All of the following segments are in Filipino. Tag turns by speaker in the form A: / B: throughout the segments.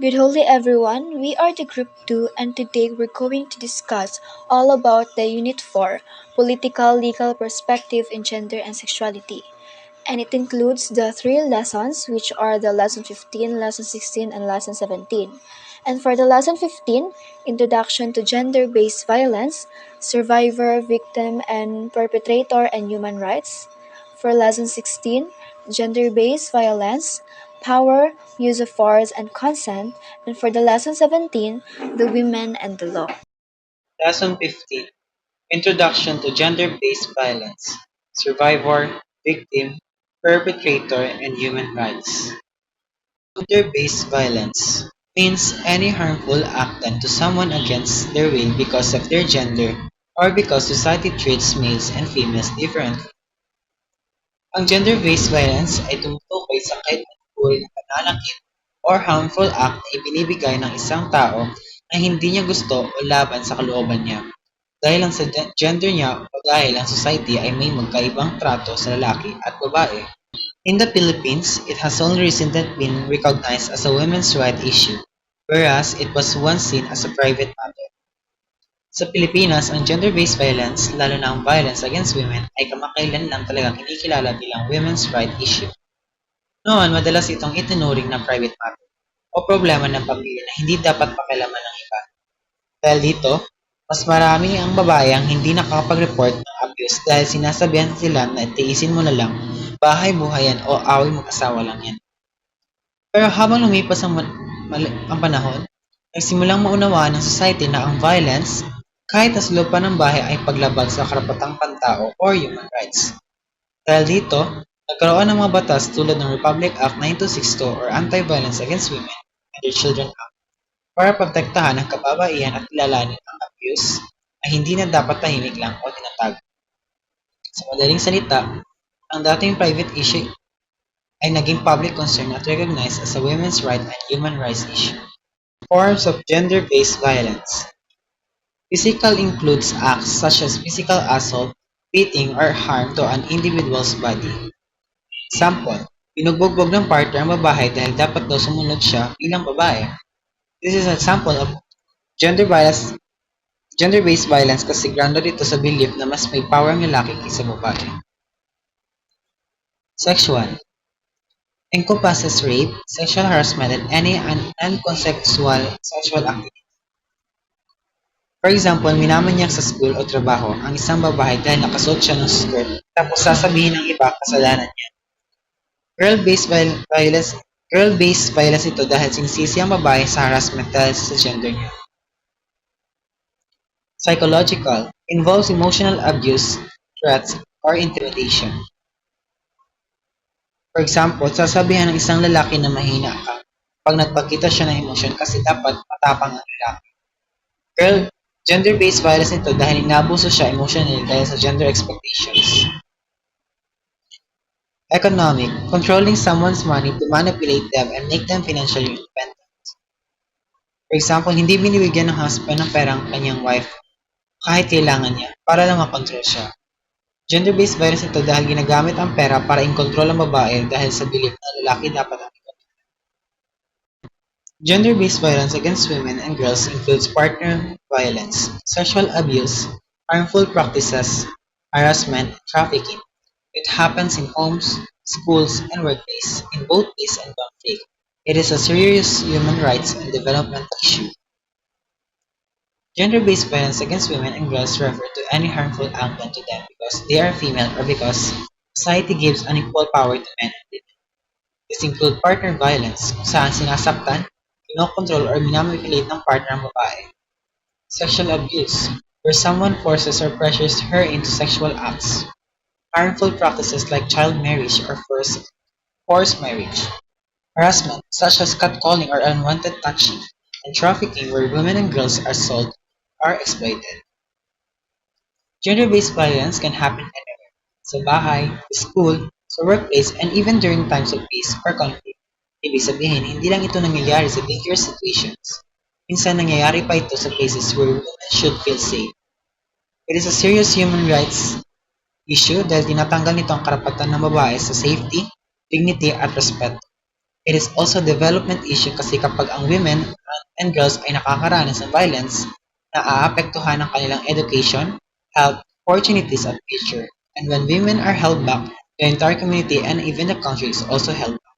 A: Good holy everyone, we are the group 2 and today we're going to discuss all about the unit 4, political legal perspective in gender and sexuality. And it includes the three lessons which are the lesson 15, lesson 16 and lesson 17. And for the lesson 15, introduction to gender-based violence, survivor, victim and perpetrator and human rights. For lesson 16, gender-based violence, power, use of force and consent, and for the lesson 17, the women and the law.
B: Lesson 15: Introduction to Gender-Based Violence, Survivor, Victim, Perpetrator, and Human Rights. Gender-based violence means any harmful act done to someone against their will because of their gender or because society treats males and females differently. Ang gender-based violence ay tumutukoy sa kahit anong uri ng pananakit or harmful act na ibinibigay ng isang tao na hindi niya gusto o laban sa kalooban niya. Dahil lang sa gender niya o dahil ang society ay may magkaibang trato sa lalaki at babae. In the Philippines, it has only recently been recognized as a women's rights issue, whereas it was once seen as a private matter. Sa Pilipinas, ang gender-based violence, lalo na ang violence against women, ay kamakailan lang talagang kinikilala bilang women's rights issue. Noon, madalas itong itinuring na private matter o problema ng pamilya na hindi dapat pakialaman ng iba. Dahil dito, mas marami ang babae ang hindi nakakapag-report ng abuse dahil sinasabihan sila na tiisin mo na lang, bahay-buhayan o away mag-asawa lang yan. Pero habang lumipas ang panahon, nagsimulang maunawaan ng society na ang violence, kahit sa loob pa ng bahay ay paglabag sa karapatang pantao or human rights. Dahil dito, nagkaroon ng mga batas tulad ng Republic Act 9262 or Anti-Violence Against Women and Their Children Act para protektahan ang kababaihan at kilalanin ang abuse ay hindi na dapat tahimik lang o tinatago. Sa madaling salita, ang dating private issue ay naging public concern at recognized as a women's right and human rights issue. Forms of gender-based violence. Physical includes acts such as physical assault, beating, or harm to an individual's body. Example, binugbog ng partner ang babae dahil dapat daw sumunod siya bilang babae. This is an example of gender bias, gender-based violence kasi grounded ito sa belief na mas may power ang lalaki kaysa babae. Sexual encompasses rape, sexual harassment, and any unconsensual sexual activity. For example, minamanyak sa school o trabaho ang isang babae dahil nakasuot siya ng skirt tapos sasabihin ng iba kasalanan niya. Girl-based violence Girl-based violence ito dahil sinisisi ang babae sa harassment dahil sa gender niya. Psychological involves emotional abuse, threats, or intimidation. For example, sasabihan ng isang lalaki na mahina ka pag nagpakita siya ng emosyon kasi dapat matapang ang lalaki. Gender-based violence ito dahil inaabuso siya emotionally dahil sa gender expectations. Economic, controlling someone's money to manipulate them and make them financially independent. For example, hindi binibigyan ng husband ng pera ang kanyang wife kahit kailangan niya para lang makontrol siya. Gender-based violence ito dahil ginagamit ang pera para i-control ang babae dahil sa belief na lalaki dapat ang i-control. Gender-based violence against women and girls includes partner violence, sexual abuse, harmful practices, harassment, and trafficking. It happens in homes, schools, and workplaces, in both peace and conflict. It is a serious human rights and development issue. Gender-based violence against women and girls refer to any harmful act done to them because they are female or because society gives unequal power to men and women. This include partner violence, kung saan sinasaktan, kinokontrol or minamipulate ng partner ang babae. Sexual abuse, where someone forces or pressures her into sexual acts. Harmful practices like child marriage or forced marriage. Harassment, such as catcalling or unwanted touching. And trafficking, where women and girls are sold or exploited. Gender-based violence can happen anywhere, sa bahay, sa school, sa workplace, and even during times of peace or conflict. Ibig sabihin, hindi lang ito nangyayari sa dangerous situations. Minsan nangyayari pa ito sa places where women should feel safe. It is a serious human rights issue dahil tinatanggal nito ang karapatan ng babae sa safety, dignity, at respect. It is also a development issue kasi kapag ang women and girls ay nakakaranas ng violence, naaapektuhan ang kanilang education, health, opportunities at future. And when women are held back, the entire community and even the country is also held back.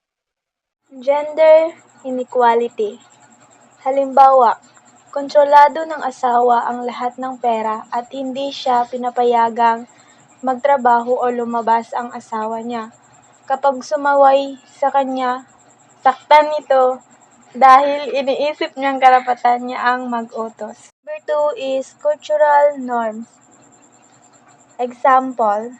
C: Gender inequality. Halimbawa, kontrolado ng asawa ang lahat ng pera at hindi siya pinapayagang magtrabaho o lumabas ang asawa niya. Kapag sumaway sa kanya, saktan nito dahil iniisip niyang karapatan niya ang mag-utos. Number two is cultural norms. Example,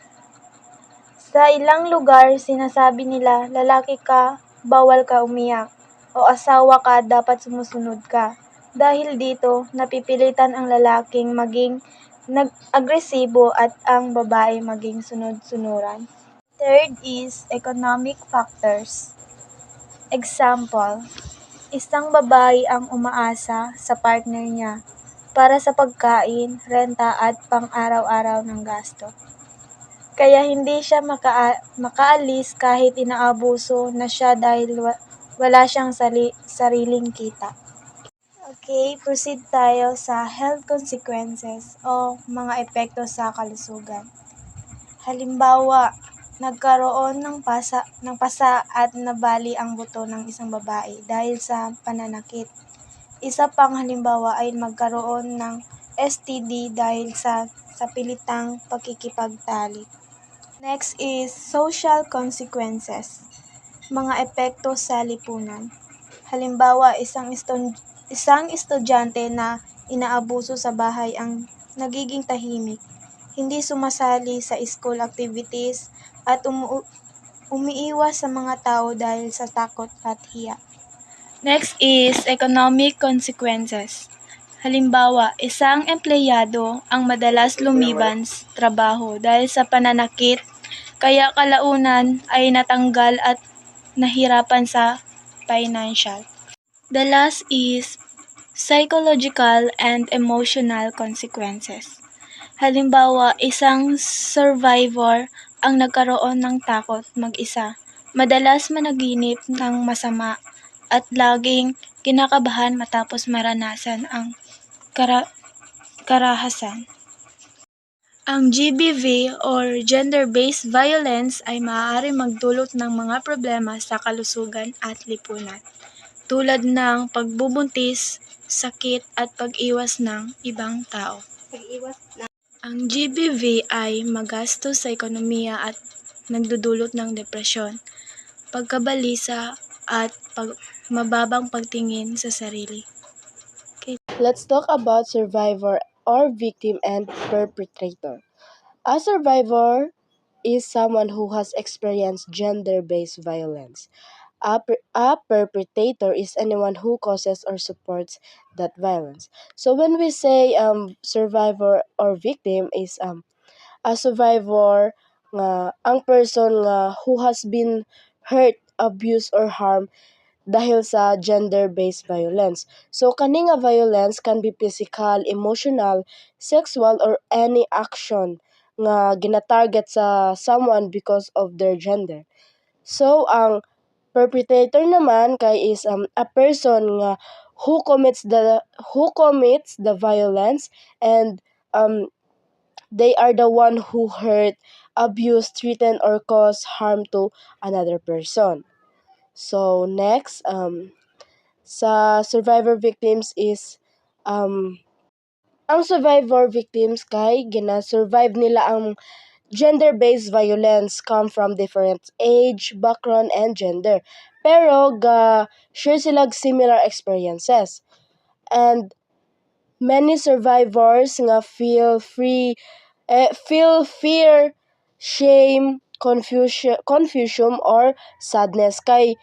C: sa ilang lugar sinasabi nila lalaki ka, bawal ka umiyak, o asawa ka, dapat sumusunod ka. Dahil dito, napipilitan ang lalaking maging agresibo at ang babae maging sunod-sunuran. Third is economic factors. Example, isang babae ang umaasa sa partner niya para sa pagkain, renta at pang-araw-araw ng gasto. Kaya hindi siya makaalis kahit inaabuso na siya dahil wala siyang sariling kita. Okay, proceed tayo sa health consequences o mga epekto sa kalusugan. Halimbawa, nagkaroon ng pasa at nabali ang buto ng isang babae dahil sa pananakit. Isa pang halimbawa ay magkaroon ng STD dahil sa pilitang pagkikipagtalik. Next is social consequences. Mga epekto sa lipunan. Halimbawa, isang estudyante na inaabuso sa bahay ang nagiging tahimik, hindi sumasali sa school activities at umiiwas sa mga tao dahil sa takot at hiya. Next is economic consequences. Halimbawa, isang empleyado ang madalas lumiban sa trabaho dahil sa pananakit, kaya kalaunan ay natanggal at nahirapan sa financial. The last is psychological and emotional consequences. Halimbawa, isang survivor ang nagkaroon ng takot mag-isa, madalas managinip ng masama at laging kinakabahan matapos maranasan ang karahasan. Ang GBV or gender-based violence ay maaaring magdulot ng mga problema sa kalusugan at lipunan, tulad ng pagbubuntis, sakit at pag-iwas ng ibang tao. Ang GBV ay magastos sa ekonomiya at nagdudulot ng depresyon, pagkabalisa at mababang pagtingin sa sarili.
D: Let's talk about survivor or victim and perpetrator. A survivor is someone who has experienced gender-based violence. A perpetrator is anyone who causes or supports that violence. So when we say survivor or victim is a survivor nga ang person nga who has been hurt, abused or harmed dahil sa gender-based violence. So kani nga violence can be physical, emotional, sexual or any action nga gina-target sa someone because of their gender. So ang perpetrator naman kay is a person nga who commits the violence and they are the one who hurt, abuse, threaten or cause harm to another person. So next, sa survivor victims is ang survivor victims kay gina-survive nila ang gender-based violence come from different age, background and gender. Pero share sila similar experiences. And many survivors nga feel fear, shame, confusion or sadness kay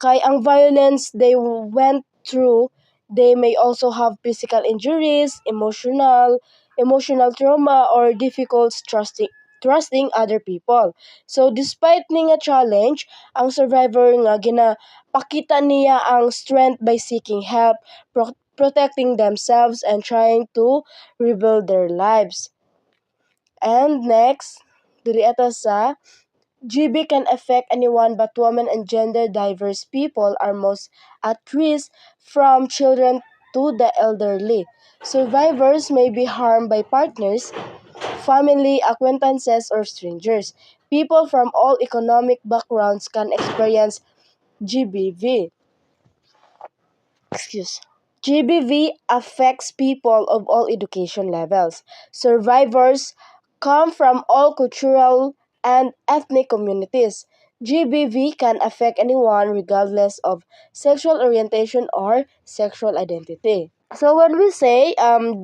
D: ang violence they went through, they may also have physical injuries, emotional trauma or difficult trusting other people. So despite ni nga challenge, ang survivor nga ginapakita niya ang strength by seeking help, protecting themselves and trying to rebuild their lives. And next, diri ata sa GB can affect anyone, but women and gender diverse people are most at risk, from children to the elderly. Survivors may be harmed by partners, family, acquaintances, or strangers. People from all economic backgrounds can experience GBV. Excuse. GBV affects people of all education levels. Survivors come from all cultural and ethnic communities. GBV can affect anyone regardless of sexual orientation or sexual identity. So when we say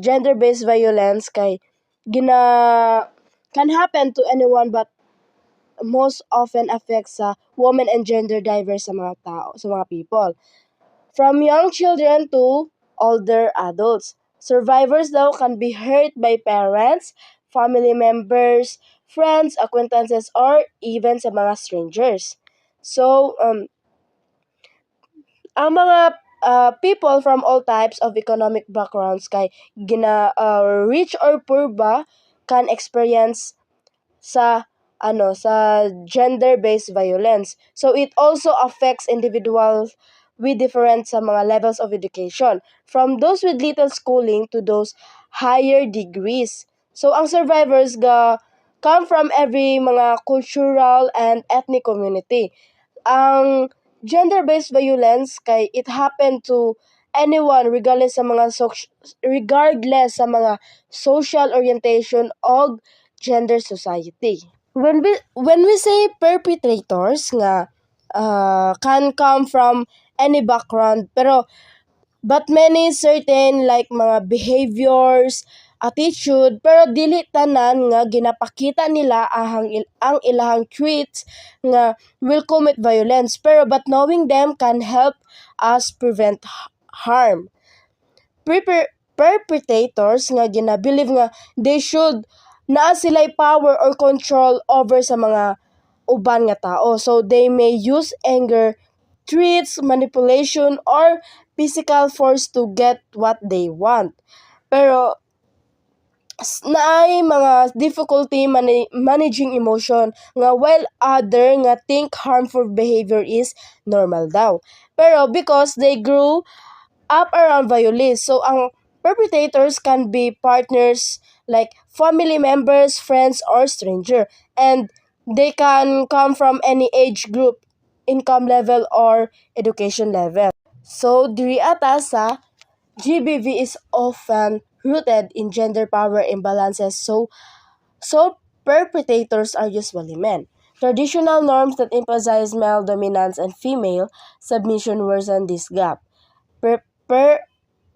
D: gender-based violence can happen to anyone, but most often affects sa women and gender diverse sa mga tao, sa mga people. From young children to older adults. Survivors daw can be hurt by parents, family members, friends, acquaintances, or even sa mga strangers. So, ang mga people from all types of economic backgrounds rich or poor ba can experience sa gender-based violence. So it also affects individuals with different sa mga levels of education, from those with little schooling to those higher degrees. So ang survivors come from every mga cultural and ethnic community. Ang gender-based violence it happen to anyone regardless sa mga social orientation o gender society. When we say perpetrators nga can come from any background, but many certain like mga behaviors, attitude, pero dili tanan nga ginapakita nila ang ilahang traits nga will commit violence, but knowing them can help us prevent harm. Perpetrators nga ginabilive nga they should naa sila'y power or control over sa mga uban nga tao. So they may use anger, threats, manipulation, or physical force to get what they want. Pero naay mga difficulty managing emotion nga, while other nga think harmful behavior is normal daw. Pero because they grew up around violence. So ang perpetrators can be partners like family members, friends, or stranger. And they can come from any age group, income level, or education level. So diri ata sa GBV is often rooted in gender power imbalances. So perpetrators are usually men. Traditional norms that emphasize male dominance and female submission worsen this gap. Per, per,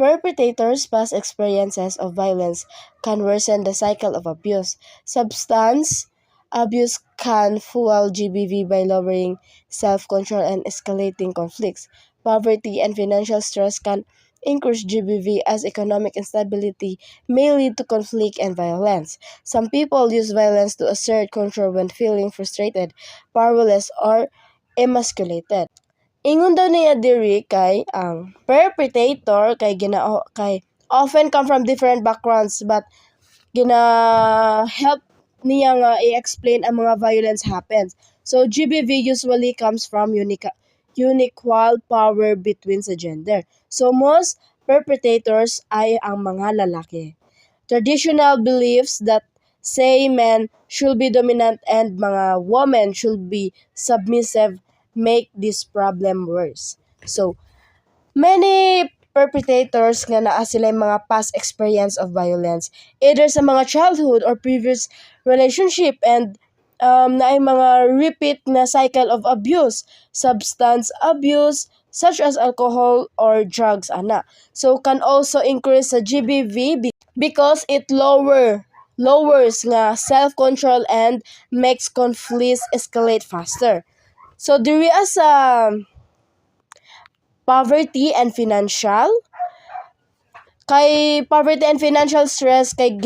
D: Perpetrators' past experiences of violence can worsen the cycle of abuse. Substance abuse can fuel GBV by lowering self-control and escalating conflicts. Poverty and financial stress can increase GBV, as economic instability may lead to conflict and violence. Some people use violence to assert control when feeling frustrated, powerless, or emasculated. Ingon daw niya diri kay ang perpetrator kay often come from different backgrounds, but gina-help niya nga i-explain ang mga violence happens. So GBV usually comes from unequal power between sa gender. So most perpetrators ay ang mga lalaki. Traditional beliefs that say men should be dominant and mga women should be submissive make this problem worse. So, many perpetrators nga naa sila mga past experience of violence, either sa mga childhood or previous relationship, and naay mga repeat na cycle of abuse, substance abuse, such as alcohol or drugs ana. So can also increase sa GBV because it lowers nga self-control and makes conflicts escalate faster. So diri sa poverty and financial stress kay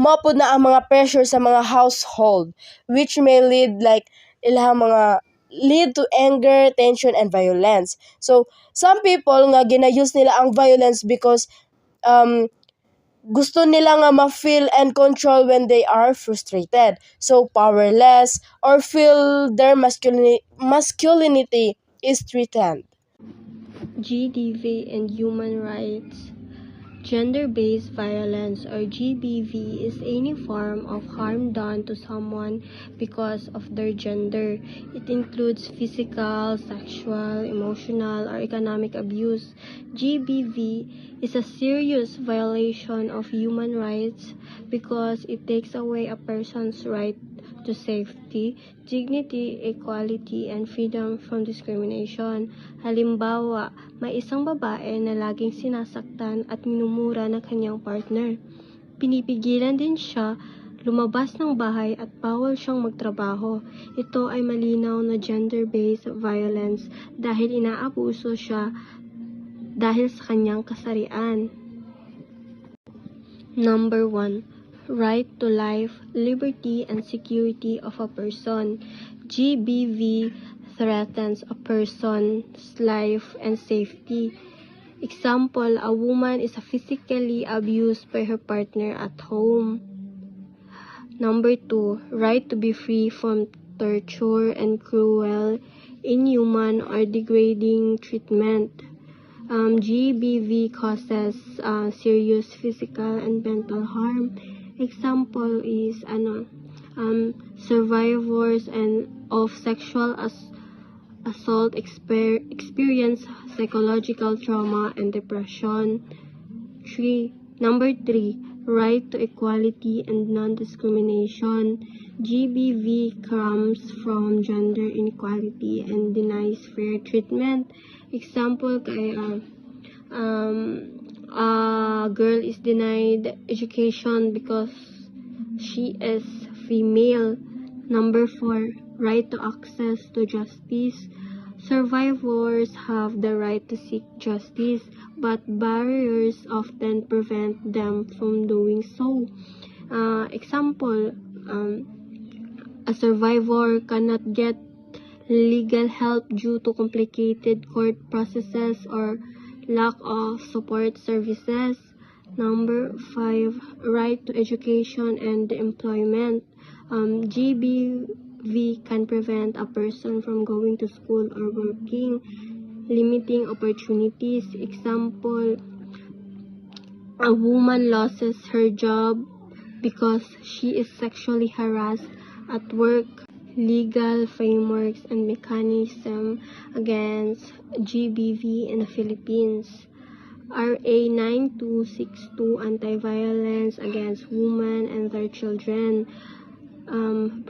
D: mapud na ang mga pressure sa mga household, which may lead to anger, tension, and violence. So some people nga gina-use nila ang violence because gusto nila nga ma-feel and control when they are frustrated. So, powerless or feel their masculinity is threatened.
E: GDV and human rights. Gender-based violence or GBV is any form of harm done to someone because of their gender. It includes physical, sexual, emotional, or economic abuse. GBV is a serious violation of human rights because it takes away a person's right to safety, dignity, equality, and freedom from discrimination. Halimbawa, may isang babae na laging sinasaktan at minumura ng kanyang partner. Pinipigilan din siya lumabas ng bahay at bawal siyang magtrabaho. Ito ay malinaw na gender-based violence dahil inaabuso siya dahil sa kanyang kasarian. Number 1. Right to life, liberty, and security of a person. GBV threatens a person's life and safety. Example, a woman is physically abused by her partner at home. Number 2, right to be free from torture and cruel, inhuman, or degrading treatment. GBV causes serious physical and mental harm. Example is survivors of sexual assault experience psychological trauma and depression. Number 3, right to equality and non-discrimination. GBV comes from gender inequality and denies fair treatment. Example kay a girl is denied education because she is female. Number 4, right to access to justice. Survivors have the right to seek justice, but barriers often prevent them from doing so. Example, a survivor cannot get legal help due to complicated court processes or lack of support services. Number 5, right to education and employment. GBV can prevent a person from going to school or working, limiting opportunities. Example, a woman loses her job because she is sexually harassed at work. Legal frameworks and mechanism against GBV in the Philippines. RA 9262 Anti-Violence Against Women and Their Children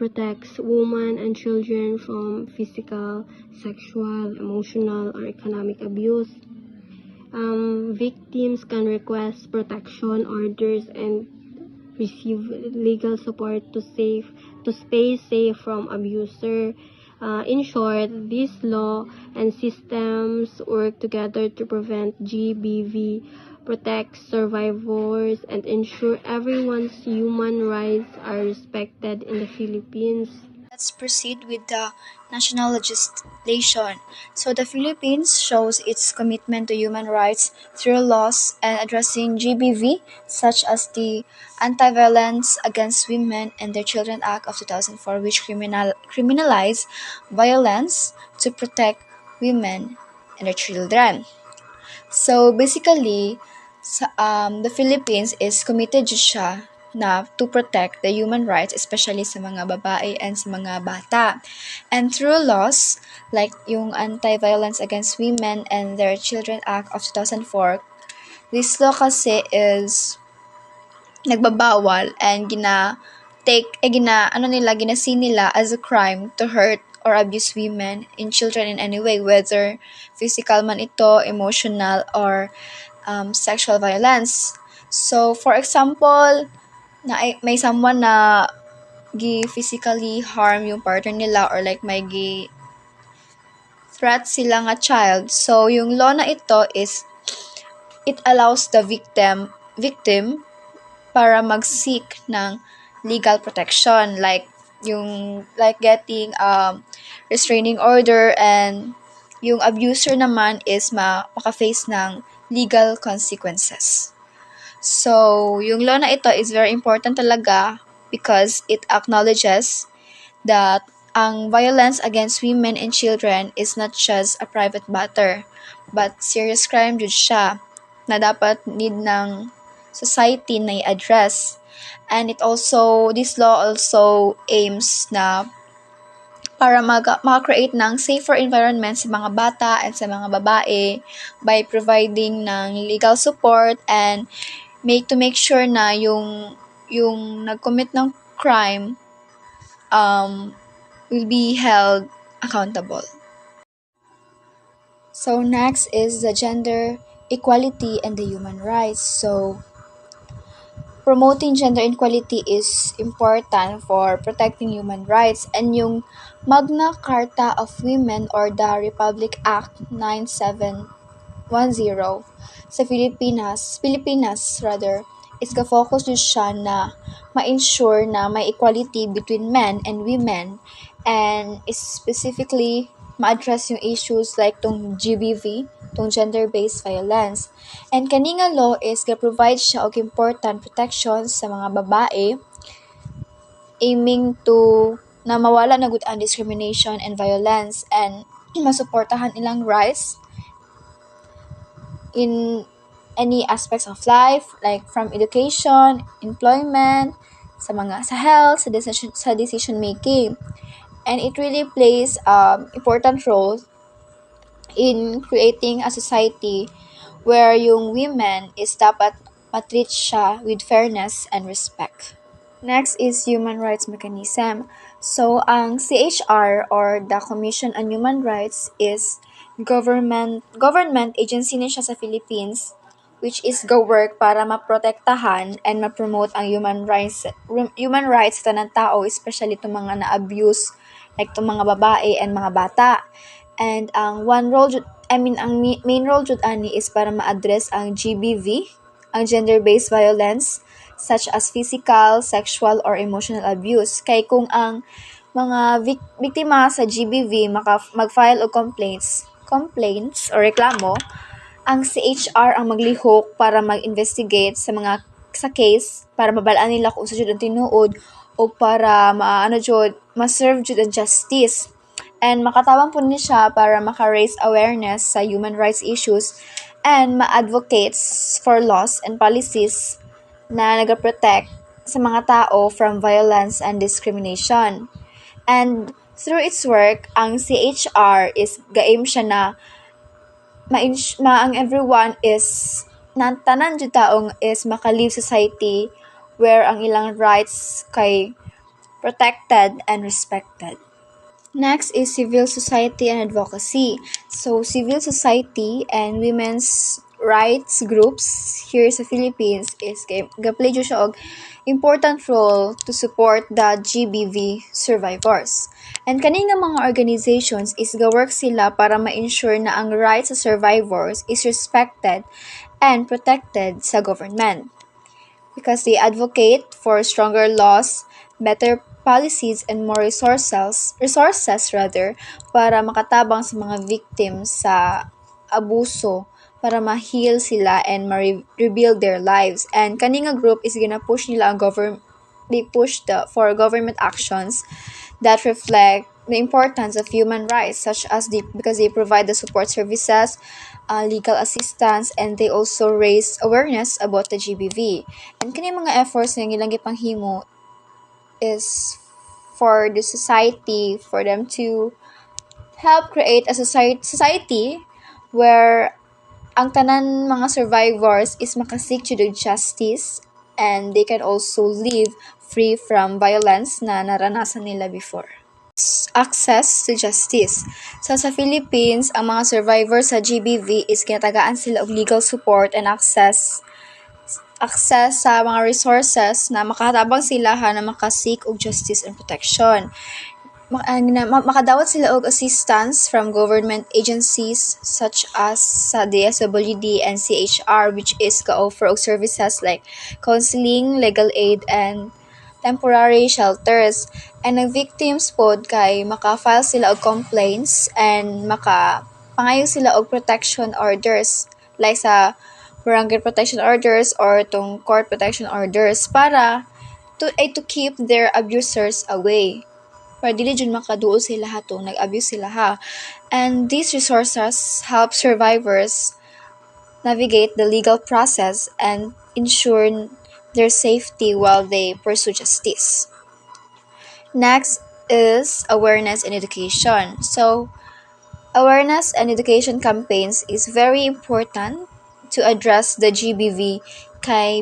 E: protects women and children from physical, sexual, emotional, or economic abuse. Victims can request protection orders and receive legal support to stay safe from abuser. In short, this law and systems work together to prevent GBV, protect survivors, and ensure everyone's human rights are respected in the Philippines.
A: Let's proceed with the national legislation. So the Philippines shows its commitment to human rights through laws and addressing GBV, such as the Anti-Violence Against Women and Their Children Act of 2004, which criminalize violence to protect women and their children. So basically, the Philippines is committed siya na to protect the human rights, especially sa mga babae and sa mga bata. And through laws, like yung Anti-Violence Against Women and Their Children Act of 2004, this law kasi is nagbabawal and ginasi nila as a crime to hurt or abuse women and children in any way, whether physical man ito, emotional, or sexual violence. So, for example, may someone na physically harm yung partner nila or like may threat sila nga child. So, yung law na ito is it allows the victim para mag-seek ng legal protection like getting restraining order, and yung abuser naman is maka-face ng legal consequences. So, yung law na ito is very important talaga because it acknowledges that ang violence against women and children is not just a private matter, but serious crime jud siya na dapat need ng society na i-address. And this law also aims na para maka-create ng safer environment sa mga bata at sa mga babae by providing ng legal support and make sure na yung nag-commit ng crime will be held accountable. So next is the gender equality and the human rights. So promoting gender equality is important for protecting human rights, and yung Magna Carta of Women or the Republic Act 9710 sa Pilipinas is ka-focus din siya na ma-ensure na may equality between men and women, and specifically ma-address yung issues like tong GBV, tong gender-based violence. And kani nga law is ga-provide siya og important protections sa mga babae, aiming to na mawala na gud ang discrimination and violence and masuportahan ilang rights in any aspects of life, like from education, employment, sa health, sa decision making. And it really plays important role in creating a society where yung women is dapat matreat siya with fairness and respect. Next is human rights mechanism. So, ang CHR or the Commission on Human Rights is government agency na siya sa Philippines, which is go-work para maprotektahan and ma-promote ang human rights sa tanang tao, especially itong mga na-abuse, like itong mga babae and mga bata. And ang main role jud ani is para ma-address ang GBV, ang gender-based violence, such as physical, sexual, or emotional abuse. Kay kung ang mga biktima sa GBV mag-file og complaints o reklamo, ang CHR ang maglihok para mag-investigate sa case para mabalaan nila kung sa jud ang tinuod o para ma-serve jud ang justice. And makatabang po ni siya para maka-raise awareness sa human rights issues and ma-advocates for laws and policies na nag-protect sa mga tao from violence and discrimination. And through its work, ang CHR is ga-aim siya na ang everyone is tanan jud taong is maka-live society where ang ilang rights kay protected and respected. Next is civil society and advocacy. So, civil society and women's rights groups here sa Philippines is ga-play siya og important role to support the GBV survivors. And kani nga mga organizations is ga-work sila para ma-ensure na ang rights sa survivors is respected and protected sa government. Because they advocate for stronger laws, better policies, and more resources para makatabang sa mga victims sa abuso para ma-heal sila and ma-rebuild their lives. And kani nga group is gina-push nila ang for government actions that reflect the importance of human rights, such as because they provide the support services, legal assistance, and they also raise awareness about the GBV. And kani mga efforts nga ilang gipanghimo is for the society, for them to help create a society where ang tanan mga survivors is makasik to the justice and they can also live free from violence na naranasan nila before. Access to justice. So sa Philippines, ang mga survivors sa GBV is kinatagaan sila og legal support and access sa mga resources na makatabang sila na makasik og justice and protection. Makadawat sila og assistance from government agencies such as sa DSWD and CHR, which is ka-offer og services like counseling, legal aid, and temporary shelters. And ang victims pod kay maka-file sila og complaints and makapangayo sila og protection orders like sa barangay protection orders or tong court protection orders para to keep their abusers away. Para dili jud makaduol sila ha tong nag-abuse sila ha. And these resources help survivors navigate the legal process and ensure their safety while they pursue justice. Next is awareness and education. So, awareness and education campaigns is very important to address the GBV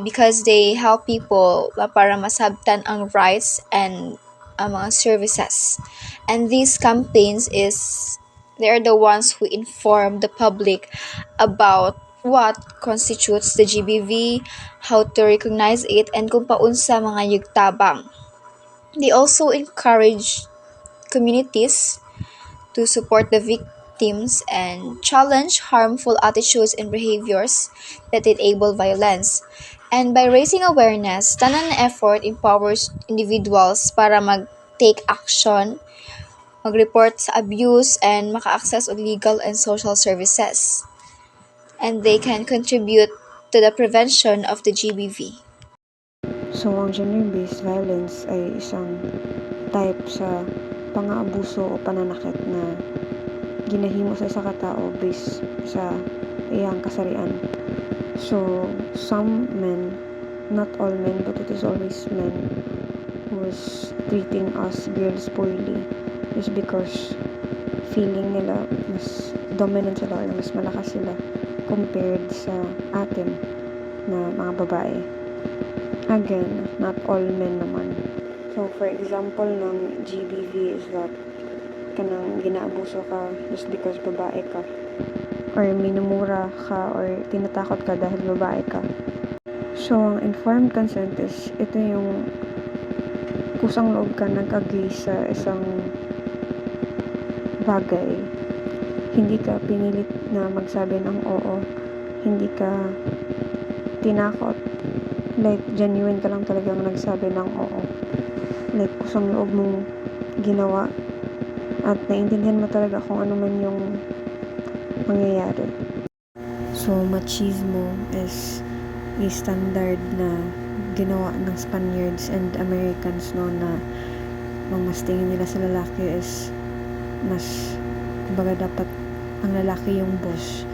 A: because they help people para masabtan ang rights and ang mga services. And these campaigns is they are the ones who inform the public about what constitutes the GBV, how to recognize it, and kung paunsa mga yugtabang. They also encourage communities to support the victims and challenge harmful attitudes and behaviors that enable violence. And by raising awareness, tanan na effort empowers individuals para mag-take action, mag-report sa abuse, and maka-access of legal and social services. And they can contribute to the prevention of the GBV.
F: So, ang gender-based violence ay isang type sa pang-aabuso o pananakit na ginahimo sa isa ka tao based sa iyang kasarian. So, some men, not all men, but it is always men who is treating us girls poorly is because feeling nila mas dominant sila or mas malakas sila compared sa atin na mga babae. Again, not all men naman. So, for example, ng GBV is that kanang ginaabuso ka just because babae ka or minumura ka or tinatakot ka dahil babae ka. So, ang informed consent is ito yung kusang loob ka nag-agree sa isang bagay. Hindi ka pinilit na magsabi ng oo. Hindi ka tinakot. Like, genuine ka lang talagang nagsabi ng oo. Like, kusang loob mong ginawa. At naiintindihan mo talaga kung ano man yung mangyayari. So, machismo is a standard na ginawa ng Spaniards and Americans no na mas tingin nila sa lalaki is mas kumbaga dapat ang lalaki yung boss,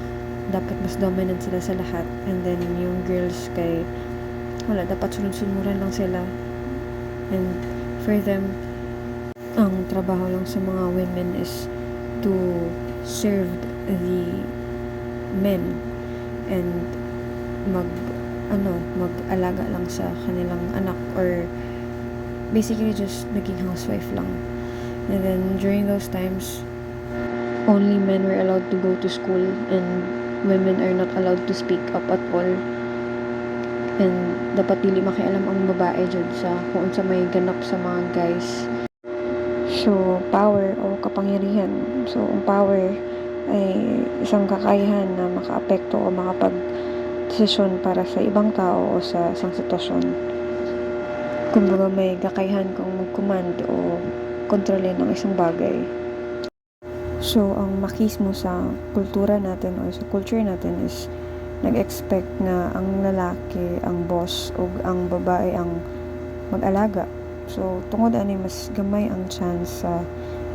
F: dapat mas dominant sila sa lahat, and then yung girls kay wala, dapat sunod-sunuran lang sila, and for them ang trabaho lang sa mga women is to serve the men and mag-alaga lang sa kanilang anak or basically just naging housewife lang. And then during those times, only men were allowed to go to school and women are not allowed to speak up at all. And dapat dili makialam ang babae jud sa kung unsa may ganap sa mga guys. So, power o kapangyarihan. So, ang power ay isang kakayahan na makaapekto o makapag-desisyon para sa ibang tao o sa isang sitwasyon. Kumbaga may kakayahan kang mag-command o kontrolin ang isang bagay. So, ang machismo sa kultura natin o sa culture natin is nag-expect na ang lalaki ang boss o ang babae ang mag-alaga. So, tungod ani mas gamay ang chance sa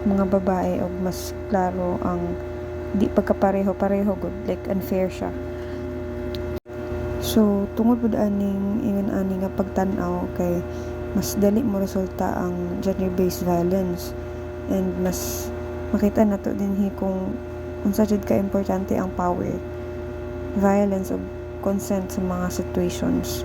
F: mga babae o mas klaro ang di pagkapareho-pareho good, like unfair siya. So, tungod pud aning ingon ani nga pagtan-aw kay mas dali mo resulta ang gender-based violence and mas makita nato dinhi kung unsa jud ka importante ang power, violence o consent sa mga situations.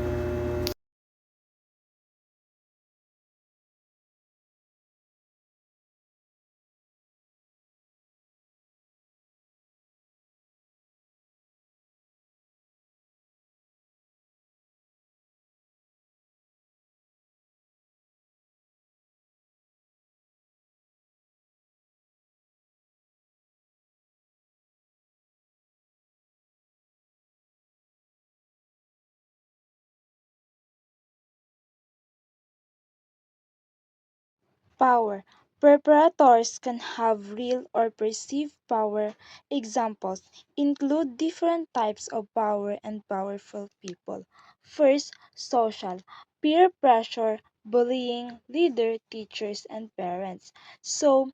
C: Power. Preparators can have real or perceived power. Examples include different types of power and powerful people. First, social. Peer pressure, bullying, leader, teachers, and parents. So,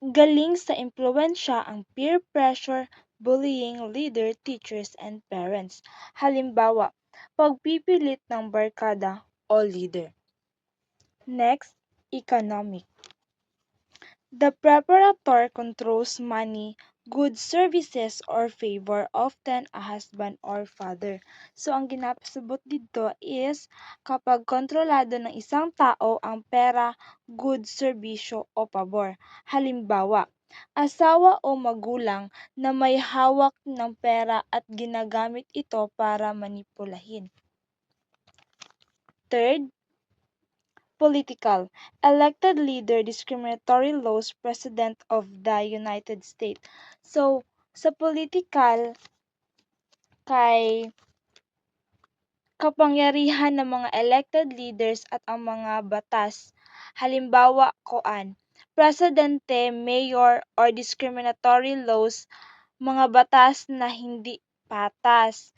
C: galing sa impluwensya ang peer pressure, bullying, leader, teachers, and parents. Halimbawa, pagpipilit ng barkada o leader. Next, economic. The preparator controls money, goods, services, or favor, often a husband or father. So, ang ginapasabot dito is kapag kontrolado ng isang tao ang pera, goods, serbisyo, o pabor. Halimbawa, asawa o magulang na may hawak ng pera at ginagamit ito para manipulahin. Third, political. Elected leader, discriminatory laws, President of the United States. So, sa political, kay kapangyarihan ng mga elected leaders at ang mga batas. Halimbawa, presidente, mayor, or discriminatory laws, mga batas na hindi patas.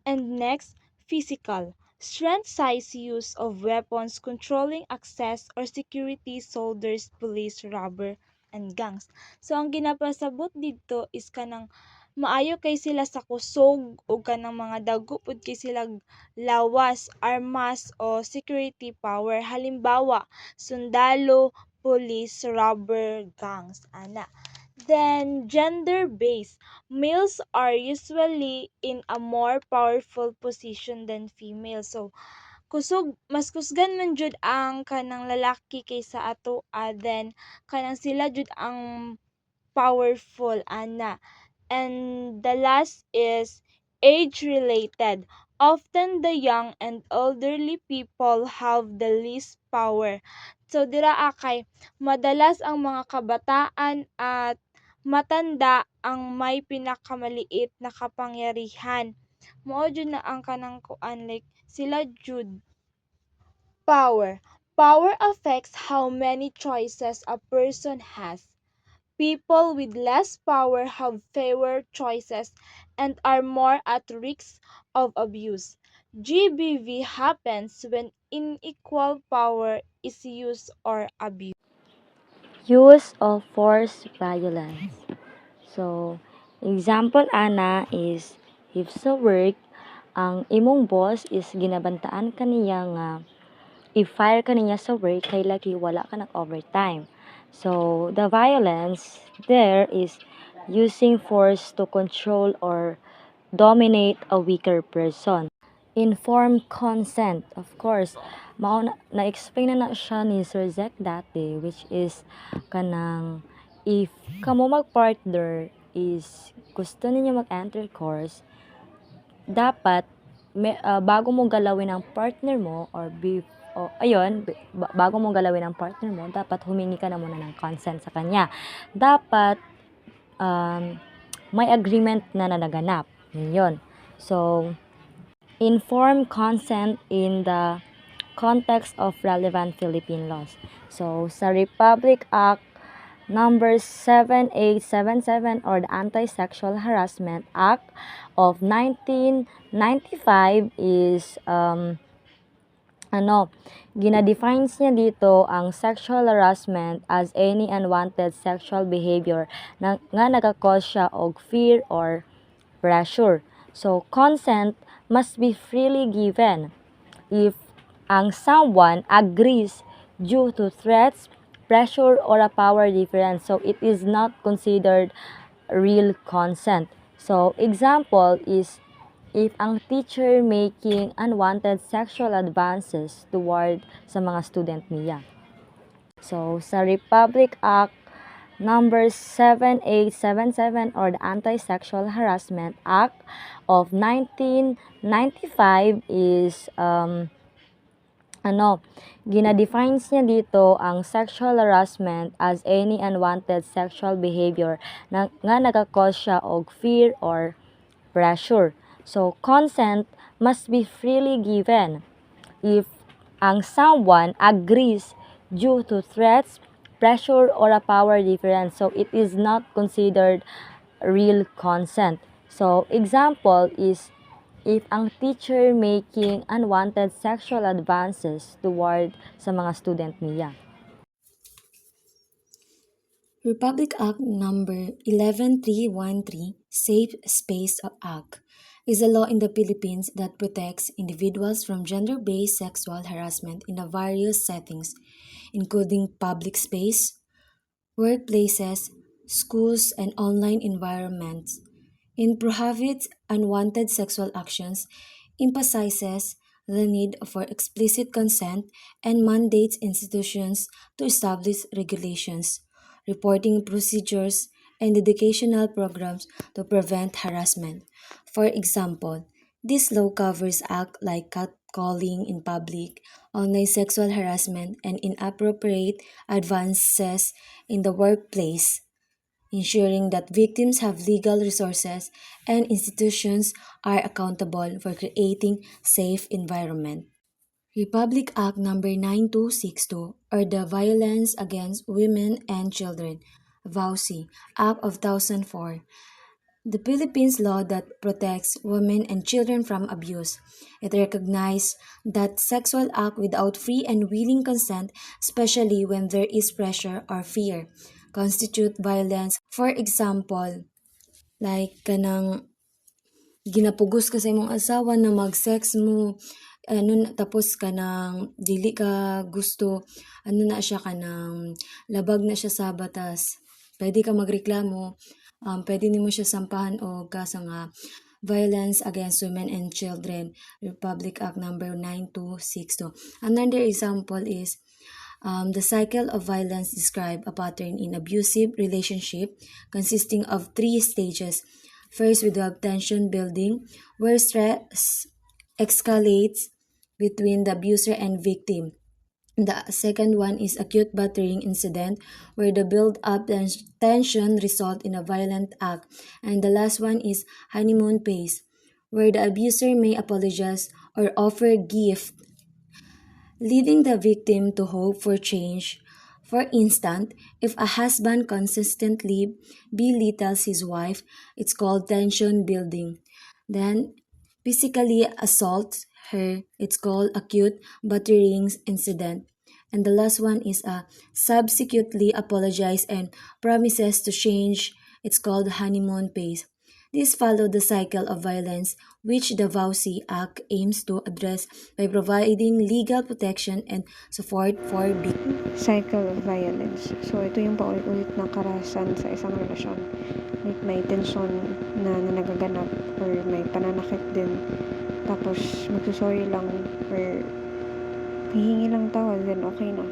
C: And next, physical. Strength, size, use of weapons, controlling access or security, soldiers, police, robber, and gangs. So, ang ginapasabot dito is kanang maayo kay sila sa kusog o kanang mga dago pud kay sila lawas, armas o security power. Halimbawa, sundalo, police, robber, gangs, ana. Then, gender-based. Males are usually in a more powerful position than females. So, mas kusgan man jud ang kanang lalaki kaysa ato, then kanang sila jud ang powerful, ana. And the last is age-related. Often the young and elderly people have the least power. So dira kay madalas ang mga kabataan at matanda ang may pinakamaliit na kapangyarihan. Mao jud na ang kanang like sila jud power. Power affects how many choices a person has. People with less power have fewer choices and are more at risk of abuse. GBV happens when unequal power is used or abused.
G: Use of force violence. So, example ana is if sa work ang imong boss is ginabantaan kaniya nga i-fire kaniya sa work kay lagi wala ka nag-overtime. So, the violence there is using force to control or dominate a weaker person. Informed consent, of course. Na-explain na siya ni Sir Zek dati, which is kanang if kamo mag-partner is gusto ninyo mag-enter course, dapat bago mo galawin ang partner mo bago mo galawin ang partner mo, dapat humingi ka na muna ng consent sa kanya. Dapat may agreement na naganap. Yun. So, informed consent in the context of relevant Philippine laws. So, sa Republic Act number 7877 or the Anti-Sexual Harassment Act of 1995 is ginadefines niya dito ang sexual harassment as any unwanted sexual behavior nga nagakause siya og fear or pressure. So, consent must be freely given if ang someone agrees due to threats, pressure, or a power difference. So, it is not considered real consent. So, example is if ang teacher making unwanted sexual advances toward sa mga student niya. So, sa Republic Act number 7877 or the Anti-Sexual Harassment Act of 1995 is ginadefines niya dito ang sexual harassment as any unwanted sexual behavior nga nagakause siya og fear or pressure. So, consent must be freely given if ang someone agrees due to threats, pressure, or a power difference. So it is not considered real consent. So example is if ang teacher making unwanted sexual advances toward sa mga student niya.
H: Republic Act Number 11313, Safe Space Act, is a law in the Philippines that protects individuals from gender-based sexual harassment in various settings, including public space, workplaces, schools, and online environments. It prohibits unwanted sexual actions, emphasizes the need for explicit consent, and mandates institutions to establish regulations, reporting procedures, and educational programs to prevent harassment. For example, this law covers acts like catcalling in public, online sexual harassment, and inappropriate advances in the workplace, ensuring that victims have legal resources and institutions are accountable for creating safe environment. Republic Act Number 9262, or the Violence Against Women and Children, VAUSI, Act of 2004, the Philippines law that protects women and children from abuse. It recognizes that sexual act without free and willing consent, especially when there is pressure or fear, constitute violence. For example, like kanang ginapugos ka sa imong asawa na mag-sex mo, tapos kanang dili ka gusto, na siya kanang labag na siya sa batas. Pwede ka magreklamo, pwede nimo siya sampahan o kaso nga Violence Against Women and Children, Republic Act Number 9262. Another example is the cycle of violence describe a pattern in abusive relationship consisting of 3 stages. First, we have tension building, where stress escalates between the abuser and victim. The second one is acute battering incident, where the build-up tension result in a violent act. And the last one is honeymoon phase, where the abuser may apologize or offer gift, leading the victim to hope for change. For instance, if a husband consistently belittles his wife, it's called tension building. Then, physically assaults her, it's called acute battering incident. And the last one is a subsequently apologize and promises to change, it's called honeymoon phase. This follow the cycle of violence which the VAUSI Act aims to address by providing legal protection and support for victims.
F: Cycle of violence. So, ito yung paulit-ulit na karahasan sa isang relasyon. Like, may tensyon na nagaganap or may pananakit din. Tapos, magsusorry lang or hihingi lang tawad, then okay na.